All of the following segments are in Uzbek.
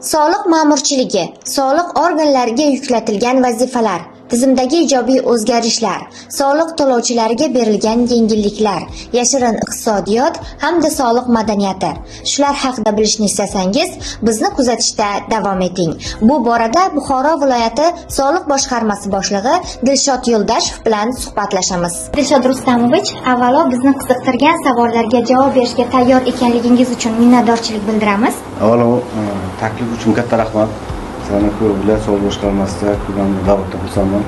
Soliq ma'murchiligi, soliq organlariga yuklatilgan vazifalar, tizimdagi ijobiy o'zgarishlar, soliq to'lovchilariga berilgan yengilliklar, yashirin iqtisodiyot hamda soliq madaniyati. Shular haqida bilishni istasangiz, bizni kuzatishda davom eting. Bu borada Buxoro viloyati soliq boshqarmasi boshlig'i Dilshod Yo'ldashev bilan suhbatlashamiz. Dilshod Rustamovich, avvalo bizni qiziqtirgan savollarga javob berishga tayyor ekanligingiz uchun minnatdorchilik bildiramiz. Avvalo, taklif uchun katta rahmat. Sizlarni viloyat soliq boshqarmasida ko'rganimdan davlatda xursandman.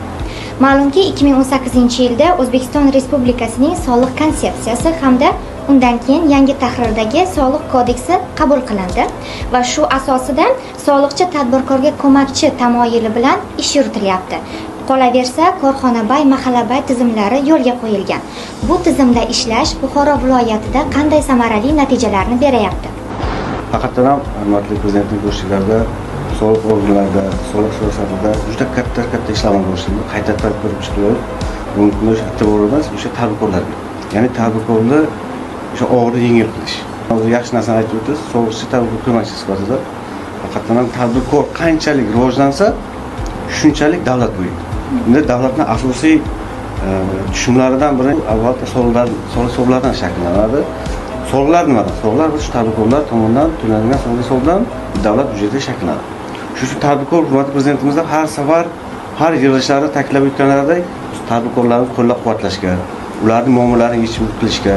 Ma'lumki, 2018-yilda O'zbekiston Respublikasining soliq konsepsiyasi hamda undan keyin yangi tahrirdagi soliq kodeksi qabul qilindi va shu asosidan soliqchi tadbirkorga ko'makchi tamoyili bilan ish yuritilyapti. Qolaversa, korxonabay, mahallabay tizimlari yo'lga qo'yilgan. Bu tizimda ishlash Buxoro viloyatida qanday samarali natijalarni beryapti? Haqiqatan ham hurmatli prezidentning ko'rsatuvlarida soliq organlarida, soliq siyosatida juda katta ishlar amalga oshirildi. Qaytadan ko'rib chiqilib, bugun e'tiborimiz o'sha tadbirkorlarga. Ya'ni tadbirkorni o'sha og'ir yengil qilish. Hozir yaxshi narsani aytib o'tdingiz, soliqchi tadbirkor ko'makchi sifatida haqiqatan ham tadbirkor qanchalik rivojlansa, shunchalik davlat bo'yidi. Endi davlatning asosiy tushumlaridan biri avvalda soliqlardan shakllanadi. Soliqlar nimadan? Soliqlar shu tadbirkorlar tomonidan to'lanadigan soliqlardan davlat byudjeti shakllanadi. Shu uchun tadbirkor hurmatli prezidentimizdan har safar har yig'ilishlarda ta'kidlab o'tganlaridek tadbirkorlarni qo'llab-quvvatlashga, ularning muammolarini yechim qilishga,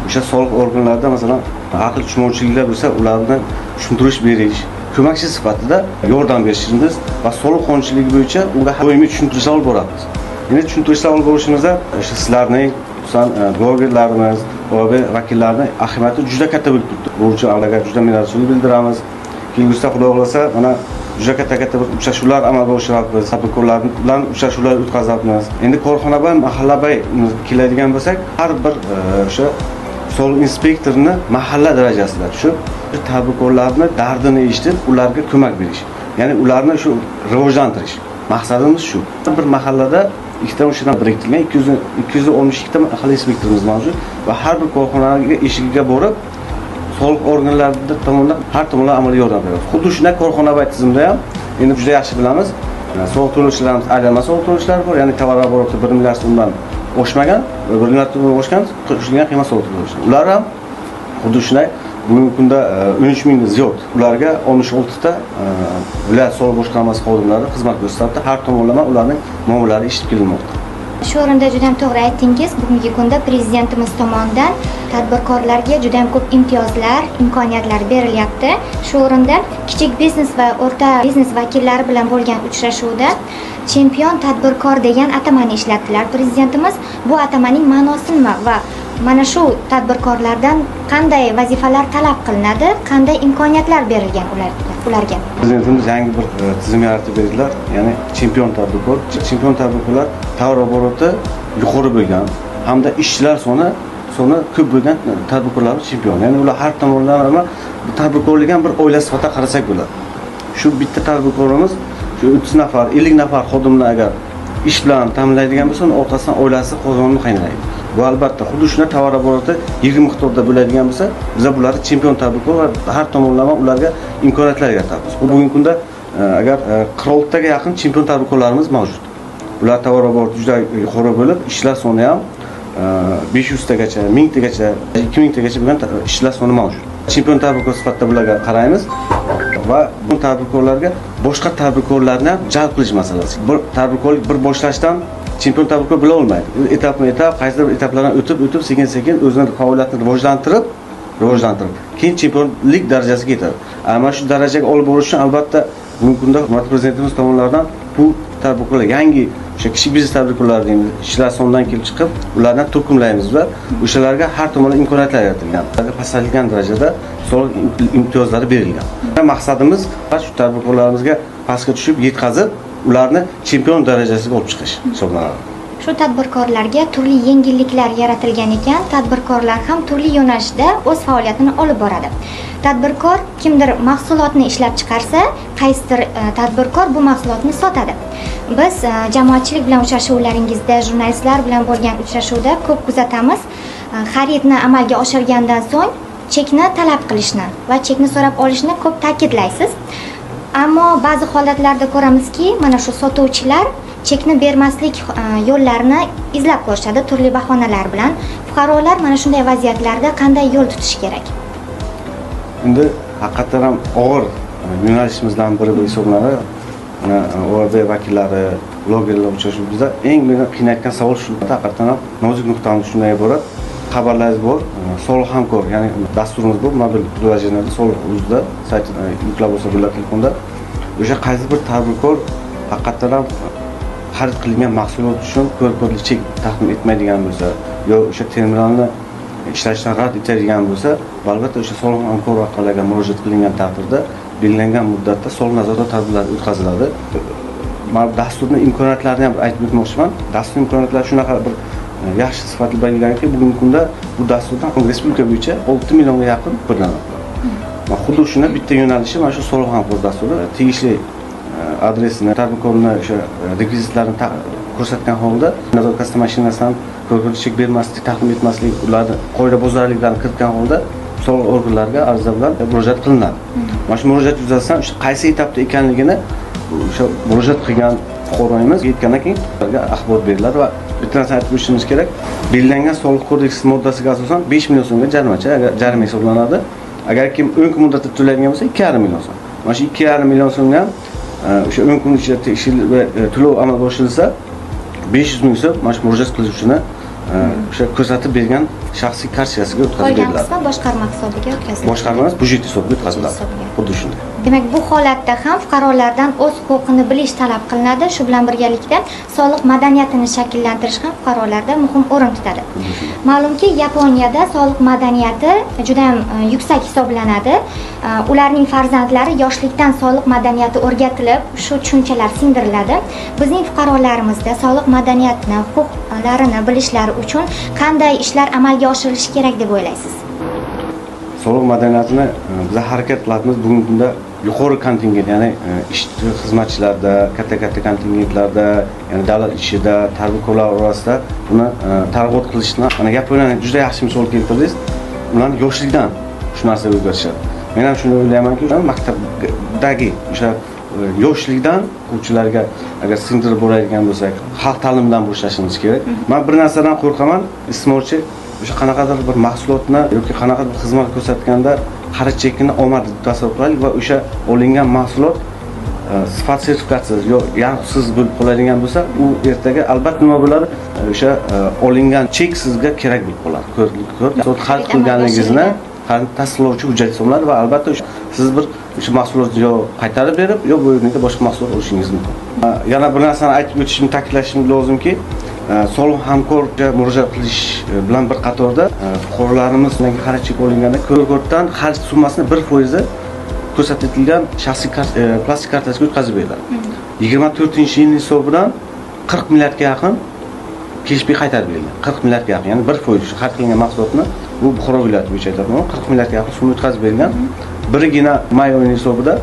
o'sha soliq organlarida masalan aql tushunmovchiliklar bo'lsa, ularni tushuntirish berish, ko'makchi sifatida yordam berishimiz va soliq qonunchiligi bo'yicha unga doimiy tushuntirishlar olib boramiz. Endi tushuntirishlar olib borishimizda o'sha sizlarning blogerlarimiz va vakillarning ahamiyati juda katta bo'lib turibdi. Bu uchun ularga juda minnatdorchilik bildiramiz. Kelgusida Xudo xolasa mana juda katta bir uchrashuvlar amalga oshiryapmiz. Tadbirkorlar bilan uchrashuvlar o'tkazamiz. Endi korxonabay, mahallabay keladigan bo'lsak, har bir o'sha soliq inspektorini mahalla darajasida tushib, tadbirkorlarning dardini eshitib, ularga ko'mak berish. Ya'ni ularni shu rivojlantirish. Maqsadimiz shu. Bir mahallada ikkita o'shadan biriktirilgan 262 ta mahalla inspektorimiz mavjud va har bir korxonaga eshigiga borib soliq organlari tomonidan har tomonlama amaliy yordam beramiz. Xuddi shunday korxonabay tizimida ham endi juda yaxshi bilamiz. Soliq to'lovchilarimiz aylanma soliq to'lovchilari bor, ya'ni tovar oboroти 1 milliard so'mdan oshmagan, 1 milliard so'mdan oshgan qo'shilgan qiymat soliq to'lovchilar. Ular ham xuddi shunday bugungi kunda 13 mingdan ziyod ularga 16 ta viloyat soliq boshqarmasi xodimlari xizmat ko'rsatdi. Har tomonlama ularning muammolari eshitib kelinmoqda. Shu o'rinda juda ham to'g'ri aytdingiz. Bugungi kunda prezidentimiz tomonidan tadbirkorlarga juda ham ko'p imtiyozlar, imkoniyatlar berilyapti. Shu o'rinda kichik biznes va o'rta biznes vakillari bilan bo'lgan uchrashuvda chempion tadbirkor degan atamani ishlatdilar prezidentimiz. Bu atamaning ma'nosi nima va mana shu tadbirkorlardan qanday vazifalar talab qilinadi, qanday imkoniyatlar berilgan ularga? Prezidentimiz yangi bir tizim yaratib berdilar. Ya'ni chempion tadbirkor. Chempion tadbirkorlar tovar oboroti yuqori bo'lgan hamda ishchilar soni ko'p bo'lgan tadbirkorlar chempion. Ya'ni ular har tomonlama tadbirkorlik ham bir oila sifatida qarasak bo'ladi. Shu bitta tadbirkorimiz shu 30 nafar, 50 nafar xodimni agar ish bilan ta'minlaydigan bo'lsa, uning orqasidan oilasi qozonini qaynaydi. Bu albatta xuddi shunday tovar oboroti yirik miqdorda bo'ladigan bo'lsa, biz bularni chempion tadbirkor va har tomonlama ularga imkoniyatlar yaratamiz. Bugungi kunda agar 46 taga yaqin chempion tadbirkorlarimiz mavjud. Ular tovar oboroti juda yuqori bo'lib, ishchilar soni ham 500 tagacha, 1000 tagacha, 2000 tagacha bo'lgan ishchilar soni mavjud. Chempion tadbirkor sifatida bularga qaraymiz va bu tadbirkorlarga boshqa tadbirkorlarni ham jalb qilish masalasi. Bir tadbirkorlik bir boshlashdan chempion tadbirkor bo'la olmaydi. Etapma-etap, qaysidir etaplardan o'tib sekin-sekin o'zining faoliyatini rivojlantirib, keyin chempionlik darajasiga yetadi. Ammo shu darajaga olib borish uchun albatta bugungi kunda hurmatli prezidentimiz tomonidan bu tadbirkorlar yangi o'sha kichik biznes tadbirkorlari deymiz, ishchilar sonidan kelib chiqib, ularni turkumlaymiz va o'shalarga har tomonlama imkoniyatlar yaratilgan. Ularga pasaytirilgan darajada soliq imtiyozlari berilgan. Maqsadimiz shu tadbirkorlarimizga pastga tushib yetkazib, ularni chempion darajasiga olib chiqish hisoblanadi. Shu tadbirkorlarga turli yengilliklar yaratilgan ekan, tadbirkorlar ham turli yo'nalishda o'z faoliyatini olib boradi. Tadbirkor kimdir mahsulotni ishlab chiqarsa, qaysidir tadbirkor bu mahsulotni sotadi. Biz jamoatchilik bilan uchrashuvlaringizda, jurnalistlar bilan bo'lgan uchrashuvda ko'p kuzatamiz. Xaridni amalga oshirgandan so'ng chekni talab qilishni va chekni so'rab olishni ko'p ta'kidlaysiz. Ammo ba'zi holatlarda ko'ramizki, mana shu sotuvchilar chekni bermaslik yo'llarini izlab ko'rishadi turli bahonalar bilan. Fuqarolar mana shunday vaziyatlarda qanday yo'l tutish kerak? Endi haqiqatan ham og'ir yo'nalishimizdan biri bu hisoblanadi. ORB vakillari, blogerlar uchrashuvimizda eng meni qiynayotgan savol shu. Haqiqatan ham nozik nuqtamiz shundan iborat. Xabarlaringiz bor, soliq hamkor, ya'ni dasturimiz bor, mobil prilojeniyada soliq o'zida saytida yuklab bo'lsa bo'ladi telefonda. O'sha qaysi bir tadbirkor haqiqatan ham xarid qilingan mahsulot uchun ko'rko'rlik chek taqdim etmaydigan bo'lsa, yo o'sha terminalni ishlashdan rad etadigan bo'lsa, albatta o'sha soliq hamkor orqaliga murojaat qilingan taqdirda belgilangan muddatda soliq nazorat tadbirlari o'tkaziladi. Men dasturning imkoniyatlarini ham aytib o'tmoqchiman. Dastur imkoniyatlari shunaqa bir yaxshi sifatli belgilanganki, bugungi kunda bu dasturdan respublika bo'yicha 6 millionga yaqin foydalanadi. Va xuddi shuna bitta yo'nalishi mana shu soliq hamkor dasturi tegishli adresini, tadbirkorning o'sha rekvizitlarini ko'rsatgan holda nazorat kassa mashinasidan ko'rko'rlik chek bermaslik, taqdim etmaslik, ularni qoidabuzarliklarni kiritgan holda soliq organlariga ariza bilan murojaat qilinadi. Mana shu murojaat yuzasidan qaysi etapda ekanligini o'sha murojaat qilgan fuqaroimiz yetgandan keyin ularga axborot beriladi va bitta narsani aytib o'tishimiz kerak. Belgilangan soliq kodeksi moddasiga asosan 5 million so'mga jarima hisoblanadi. Agar kim 10 kun muddatda to'laydigan bo'lsa 2,5 million so'm. Mana shu 2,5 million so'mni ham o'sha 10 kun ichida tekshirib va to'lov amalga oshirilsa 500 ming so'm mana shu murojaat qiluvchini o'sha ko'rsatib bergan shaxsiy kartachasiga o'tkazib beriladi. Qolgan qismi boshqarma hisobiga o'tkaziladi. Boshqarma emas, budjet hisobiga o'tkaziladi. Xuddi shunday. Demak, bu holatda ham fuqarolardan o'z huquqini bilish talab qilinadi. Shu bilan birgalikda soliq madaniyatini shakllantirish ham fuqarolarda muhim o'rin tutadi. Ma'lumki, Yaponiyada soliq madaniyati juda ham yuksak hisoblanadi. Ularning farzandlari yoshlikdan soliq madaniyati o'rgatilib, shu tushunchalar singdiriladi. Bizning fuqarolarimizda soliq madaniyatini, huquqlarini bilishlari uchun qanday ishlar amalga oshirilishi kerak deb o'ylaysiz? Soliq madaniyatini biz harakat qilamiz bugungi kunda yuqori kontingent, ya'ni ish xizmatchilarda, katta kontingentlarda, ya'ni davlat ishida, tadbirkorlar orasida buni targ'ibot qilishni, mana Yaponiyani juda yaxshi misol keltirdingiz. Ularni yoshlikdan shu narsaga o'rgatishadi. Men ham shuni o'ylaymanki, maktabdagi o'sha yoshlikdan o'quvchilarga agar singdirib boradigan bo'lsak, xalq ta'limidan boshlashimiz kerak. Men bir narsadan qo'rqaman, iste'molchi o'sha qanaqadir bir mahsulotni yoki qanaqadir bir xizmat ko'rsatganda xarid chekini olmadi deb tasavvur qilaylik va o'sha olingan mahsulot sifat sertifikatsiz yo yanqisiz bo'lib qoladigan bo'lsa, u ertaga albatta nima bo'ladi? O'sha olingan chek sizga kerak bo'lib qoladi. Xarid qilganligingizni tasdiqlovchi hujjat hisoblanadi va albatta siz bir o'sha mahsulotni yo qaytarib berib, yo bu yerda boshqa mahsulot olishingiz mumkin. Yana bir narsani aytib o'tishimni, ta'kidlashim lozimki, soliq hamkorga murojaat qilish bilan bir qatorda fuqarolarimiz xarid chek olinganda ko'rko'rdan xarj summasining 1% ko'rsatilgan shaxsiy plastik kartasiga o'tkazib beriladi. 24-yilning hisobidan 40 milliardga yaqin cashback qaytarib berilgan. 40 milliardga yaqin, ya'ni 1% xarid qilingan mahsulotni bu Buxoro viloyati bo'yicha aytaman, 40 milliardga yaqin summa o'tkazib berilgan. Birgina may oyining hisobida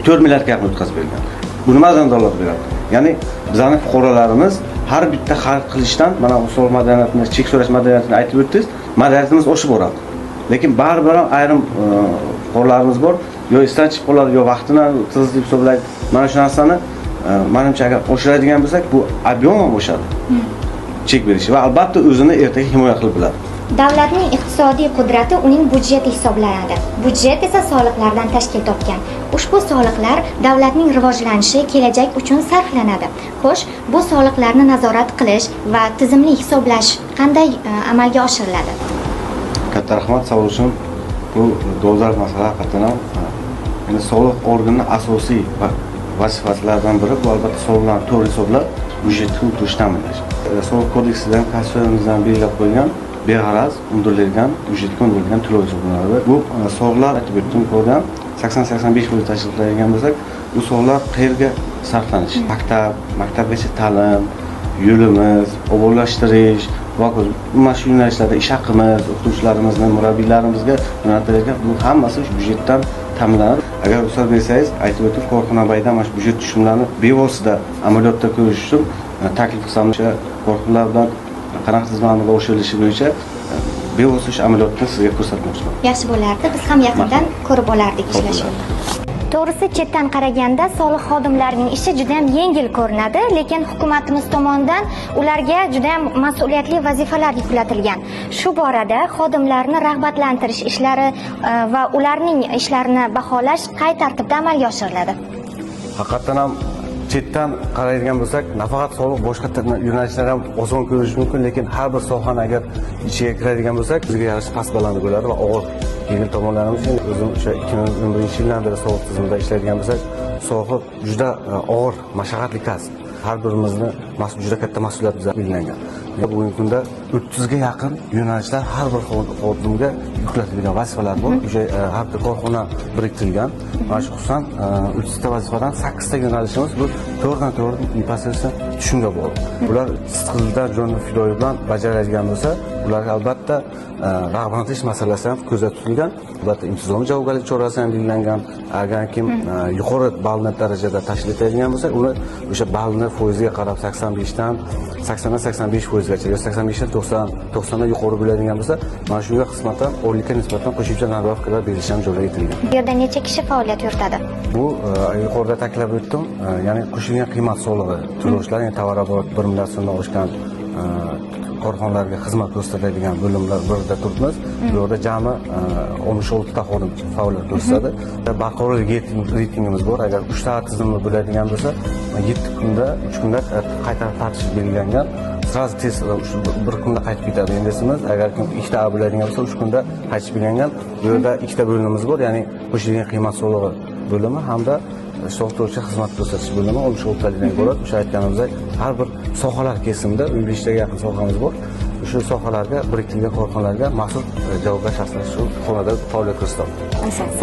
4 milliardga yaqin o'tkazib berilgan. Bu nimadan dalolat beradi? Ya'ni bizning fuqarolarimiz har bitta xarid qilishdan mana soliq madaniyatini, chek so'rash madaniyatini aytib o'tdingiz, madaniyatimiz oshib boradi. Lekin baribir ayrim fuqarolarimiz bor, yo isdan chiqib qoladi, yo vaqtini qiz deb hisoblaydi. Mana shu narsani menimcha agar oshiradigan bo'lsak, bu ob'yom ham oshadi. Chek berishi va albatta o'zini ertaga himoya qilib biladi. Davlatning iqtisodiy qudrati uning budjeti hisoblanadi. Budjet esa soliqlardan tashkil topgan. Ushbu soliqlar davlatning rivojlanishi, kelajak uchun sarflanadi. Xo'sh, bu soliqlarni nazorat qilish va tizimli hisoblash qanday amalga oshiriladi? Katta rahmat savol uchun. Bu dolzarb masala haqiqatan ham endi soliq organining asosiy vazifalaridan biri bu albatta soliqlarni to'g'ri hisoblab, budjetni o'tirish ta'minlash. Soliq kodeksidan, konstitutsiyamizdan belgilab qo'ygan beg'araz undirilgan, budjetga undirilgan to'lov hisoblanadi. Bu soliqlar aytib o'tdim, ko'rgan 80-85% tashkil qiladigan bo'lsak, bu soliqlar qayerga sarflanishi? Maktabgacha ta'lim, yo'limiz, obodonlashtirish va mana shu yo'nalishlarda ish haqimiz, o'qituvchilarimizni, murabbiylarimizga yo'naltirilgan bu hammasi shu budjetdan ta'minlanadi. Agar ruxsat bersangiz, aytib o'tib, korxonabaydan mana shu budjet tushumlarini bevosita amaliyotda ko'rish uchun taklif qilsam, o'sha korxonalar bilan qanaqa tizim amalga oshirilishi bo'yicha bevosita amaliyotni sizga ko'rsatmoqchiman. Yaxshi bo'lardi, biz ham yaqindan ko'rib olardik ishlashini. To'g'risi chetdan qaraganda soliq xodimlarining ishi juda ham yengil ko'rinadi, lekin hukumatimiz tomonidan ularga juda ham mas'uliyatli vazifalar yuklatilgan. Shu borada xodimlarni rag'batlantirish ishlari va ularning ishlarini baholash qay tartibda amalga oshiriladi? Haqiqatan ham chetdan qaraydigan bo'lsak, nafaqat soliq boshqa yo'nalishlar ham oson ko'rish mumkin, lekin har bir sohani agar ichiga kiradigan bo'lsak, bizga yarasha past baland bo'ladi va og'ir yengil tomonlarimiz. O'zim o'sha 2011-yildan beri soliq tizimida ishlaydigan bo'lsak, soliq juda og'ir, mashaqqatli kasb. Har birimizni juda katta mas'uliyat bilan belgilangan. Bugungi kunda 30 ga yaqin yo'nalishlar har bir xodimga yuklatilgan vazifalar bor. O'sha har bir korxona biriktirilgan. Mana shu xususan 30 ta vazifadan 8 ta yo'nalishimiz bu to'g'ridan to'g'ri непосредственно tushunga bog'liq. Ular sidqidildan jon fidoyi bilan bajariladigan bo'lsa, ularga albatta rag'batlantirish masalasi ham ko'zda tutilgan. Albatta intizomiy javobgarlik chorasi ham belgilangan. Agar kim yuqori ballni darajada tashkil etadigan bo'lsa, uni o'sha ballni foiziga qarab 85 dan 85% gacha, 85 dan 90 dan yuqori bo'ladigan bo'lsa, mana shunga qismatan oylikka nisbatan qo'shimcha nadavkalar berilish ham joriy etilgan. Bu yerda necha kishi faoliyat yuritadi? Bu yuqorida ta'kidlab o'tdim, ya'ni qo'shilgan qiymat solig'i to'lovchilar, ya'ni tovar-oborot 1 million so'mdan oshgan korxonalarga xizmat ko'rsatadigan bo'limlar birida turibmiz. Bu yerda jami 16 ta xodim faoliyat ko'rsatadi. Barqarorlik reytingimiz bor. Agar 3 ta tizimli bo'ladigan bo'lsa, 7 kunda, 3 kunda qayta tartib belgilangan. Sraz tez bir kunda qaytib ketadi emasimiz. Agar kim 2 ta bo'ladigan bo'lsa, 3 kunda qaytib belgilangan. Bu yerda 2 ta bo'limimiz bor, ya'ni qo'shilgan qiymat solig'i bo'limi hamda soliq xizmat ko'rsatish bo'limi 16 tadan iborat. O'sha aytganimizdek, har bir sohalar kesimida 15 taga yaqin sohamiz bor. Shu sohalarga biriktirilgan korxonalarga mas'ul javobgar shaxslar shu xonada faoliyat ko'rsatadi.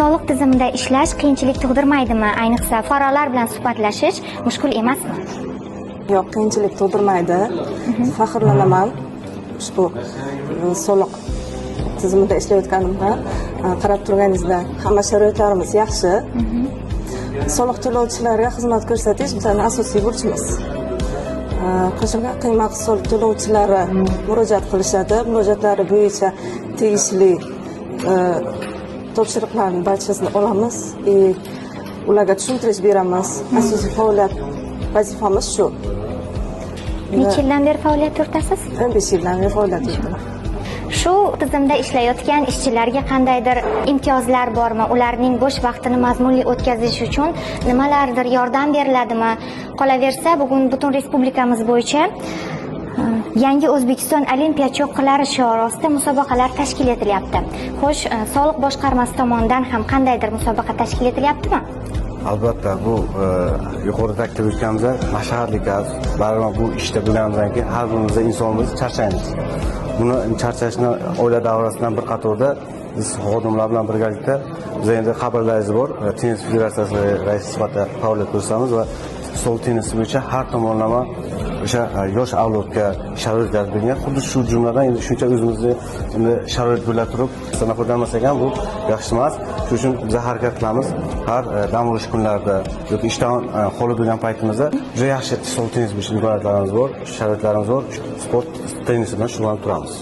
Soliq tizimida ishlash qiyinchilik tug'dirmaydimi? Ayniqsa fuqarolar bilan suhbatlashish mushkul emasmi? Yo'q, qiyinchilik tug'dirmaydi. Faxrlanaman ushbu soliq tizimida ishlayotganimda. Qarab turganingizda hamma sharoitlarimiz yaxshi. Soliq to'lovchilarga xizmat ko'rsatish bizning asosiy burchimiz. Qo'shilgan qiymat soliq to'lovchilari murojaat qilishadi. Murojaatlari bo'yicha tegishli topshiriqlarning barchasini olamiz. Ularga tushuntirish beramiz. Asosiy faoliyat vazifamiz shu. Necha yildan beri faoliyat yuritasiz? 15 yildan beri faoliyat yuritaman. Shu tizimda ishlayotgan ishchilarga qandaydir imtiyozlar bormi? Ularning bo'sh vaqtini mazmunli o'tkazish uchun nimalardir yordam beriladimi? Qolaversa, bugun butun respublikamiz bo'yicha Yangi O'zbekiston Olimpiya cho'qqilari shiori ostida musobaqalar tashkil etilyapti. Xo'sh, soliq boshqarmasi tomonidan ham qandaydir musobaqa tashkil etilyaptimi? Albatta, bu yuqorida aytib o'tganimizda mashaqqatli kasb. Baribir bu ishda bo'lganimizdan keyin har birimiz insonimiz charchaymiz. Buni charchashni oila davrasidan bir qatorda biz xodimlar bilan birgalikda biz endi xabarlaringiz bor, tennis federatsiyasi raisi sifatida faoliyat ko'rsatamiz va stol tennisi bo'yicha har tomonlama o'sha yosh avlodga sharoit yaratib bergan. Xuddi shu jumladan endi shuncha o'zimizni endi sharoit bo'la turib sanaqo'rmasak ham bu yaxshi emas. Shuning uchun biz harakat qilamiz. Har dam olish kunlarida yoki ishdan xoli bo'lgan paytimizda juda yaxshi stol tennis bo'yicha imkoniyatlarimiz bor, sharoitlarimiz bor. Sport tennisi bilan shug'ullanib turamiz.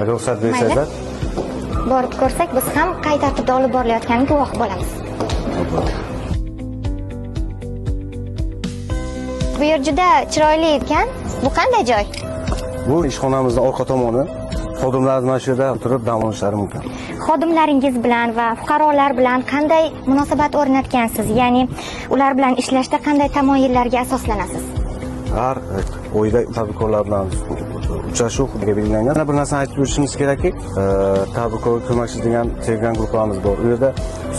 Agar ruxsat bersangizlar, borib ko'rsak, biz ham qay tartibda olib borilayotganiga guvoh bo'lamiz. Bu yer juda chiroyli ekan. Bu qanday joy? Bu ishxonamizning orqa tomoni. Xodimlarimiz mana shu yerda turib dam olishlari mumkin. Xodimlaringiz bilan va fuqarolar bilan qanday munosabat o'rnatgansiz? Ya'ni ular bilan ishlashda qanday tamoyillarga asoslanasiz? Har oyda tadbirkorlar bilan uchrashuv belgilangan. Yana bir narsani aytib o'tishimiz kerakki, tadbirkor ko'makchi degan Telegram guruhlarimiz bor. U yerda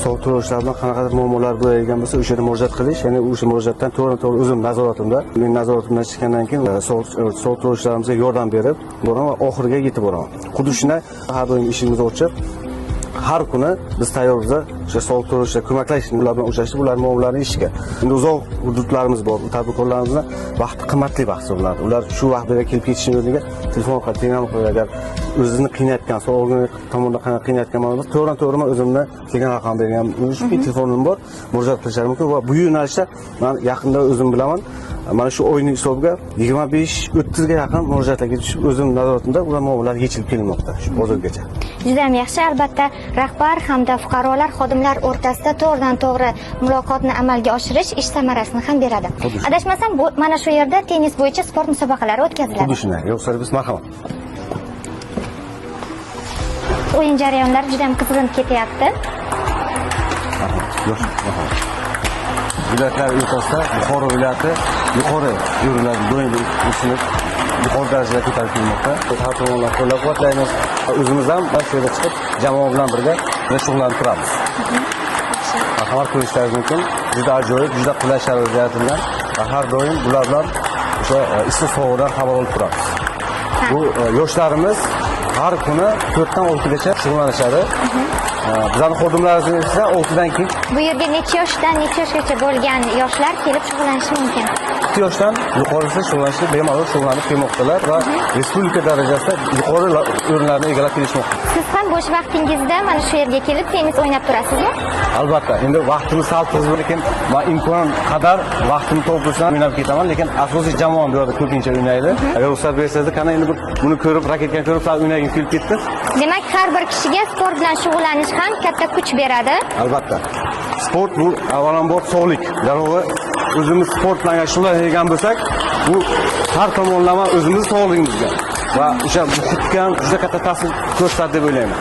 soliq to'lovchilar bilan qanaqadir muammolar bo'ladigan bo'lsa, o'sha yerda murojaat qilish, ya'ni o'sha murojaatdan to'g'ri o'zim nazoratimda, men nazoratimdan chiqqandan keyin soliq to'lovchilarimizga yordam berib boraman va oxiriga yetib boraman. Xuddi shunday har doim ishimizni ochib har kuni biz tayyormiz o'sha soliq to'lovchilar ko'maklash, ular bilan uchrashib, ular muammolarini yechishga. Endi uzoq hududlarimiz bor, tadbirkorlarimizni vaqti qimmatli vaqt hisoblanadi. Ular shu vaqtda kelib ketishini o'rniga telefon orqali, telegram orqali agar o'zini qiynayotgan, soliq tomonidan qiynayotgan bo'lsa, to'g'ri o'zimni kelgan raqam bergan, ushbu telefonim bor, murojaat qilishlari mumkin va bu yo'nalishda men yaqinda o'zim bilaman mana shu o'yinning hisobiga 25-30 ga yaqin murojaatlarga tushib, o'zim nazoratimda ular muammolar yechilib kelmoqda shu hozirgacha. Juda ham yaxshi. Albatta, rahbar hamda fuqarolar, xodimlar o'rtasida to'g'ridan-to'g'ri muloqotni amalga oshirish ish samarasini ham beradi. Adashmasam, mana shu yerda tennis bo'yicha sport musobaqalari o'tkaziladi. Xuddi shunday. Yo'qsa biz marhamat. O'yin jarayonlari juda ham qizg'in ketyapti. Yo'q, marhamat. Viloyatlar o'rtasida Buxoro viloyati yuqori yo'llar doim ishini yuqori darajada ko'tarib kelmoqda. Har tomonlama qo'llab-quvvatlaymiz. O'zimiz ham shu yerga chiqib, jamoa bilan birga shug'ullanib turamiz. Marhamat qilishlaringiz mumkin. Juda ajoyib, juda qulay sharoit yaratilgan va har doim bular bilan o'sha issiq sovuqdan xabar olib turamiz. Bu yoshlarimiz har kuni 4 dan 6 gacha shug'ullanishadi. Bizning xodimlarimiz esa 6 dan keyin Bu yerga necha yoshdan necha yoshgacha bo'lgan yoshlar kelib shug'ullanishi mumkin? 2 yoshdan yuqorisi shug'ullanishga bemalol shug'ullanib kelmoqdalar va respublika darajasida yuqori o'rinlarni egallab kelishmoqda. Siz ham bo'sh vaqtingizda mana shu yerga kelib tennis o'ynab turasizmi? Albatta, endi vaqtimiz sal qiz, lekin men imkon qadar vaqtimni to'g'risida o'ynab ketaman, lekin asosiy jamoam bu yerda ko'pincha o'ynaydi. Agar ruxsat bersangiz, qana endi buni ko'rib, raketani ko'rib, sal o'ynagim kelib ketdi. Demak, har bir kishiga sport bilan shug'ullanish ham katta kuch beradi. Albatta. Sport bu avvalambor sog'lik. Darvoqe o'zimiz sport bilan shug'ullangan bo'lsak, bu har tomonlama o'zimiz sog'ligimizga va o'sha muhitga ham juda katta ta'sir ko'rsatadi deb o'ylayman.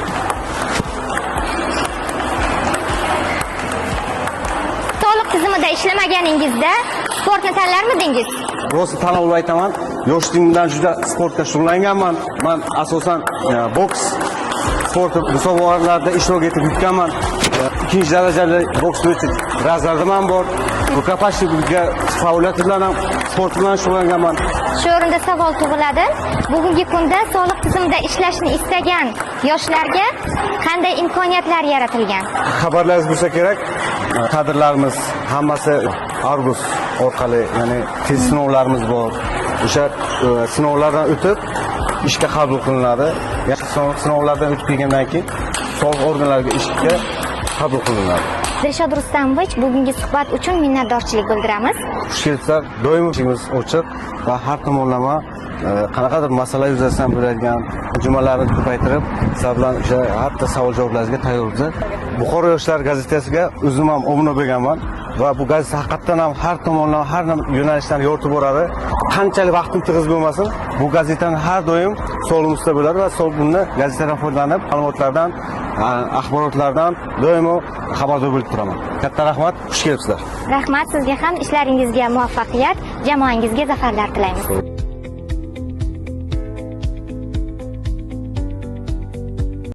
Soliq tizimida ishlamaganingizda sportni tanlarmidingiz? Rosa tanlovlar aytaman. Yoshligimdan juda sportga shug'ullanganman. Men asosan boks sport musobaqalarida ishtirok etib yutganman. Ikkinchi darajali boks bo'yicha razryadim ham bor. Rukopashlikga faoliyat bilan ham sport bilan shug'ullanganman. Shu o'rinda savol tug'iladi. Bugungi kunda soliq tizimida ishlashni istagan yoshlarga qanday imkoniyatlar yaratilgan? Xabarlaringiz bo'lsa kerak, kadrlarimiz hammasi Argus orqali, ya'ni test sinovlarimiz bor. O'sha sinovlardan o'tib ishga qabul qilinadi. Yaxshi sinovlardan o'tib kelgandan keyin soliq organlariga ishga qabul qilinadi. Dilshod Rustamovich, bugungi suhbat uchun minnatdorchilik bildiramiz. Xush kelibsizlar. Doim ishimiz ochiq va har tomonlama qanaqadir masala yuzasidan bo'ladigan jumalarni ko'paytirib, sizlar bilan o'sha hatto savol-javoblaringizga tayyormiz. Buxoro yoshlar gazetasiga o'zim ham obuna bo'lganman va bu gazeta haqiqatan ham har tomonlama har yo'nalishdan yoritib boradi. Qanchalik vaqtim tig'iz bo'lmasin, bu gazetani har doim so'limizda bo'ladi va bunni gazetadan foydalanib, ma'lumotlardan, axborotlardan doimo xabardor bo'lib turaman. Katta rahmat, xush kelibsizlar. Rahmat, sizga ham ishlaringizga muvaffaqiyat, jamoangizga zafarlar tilaymiz.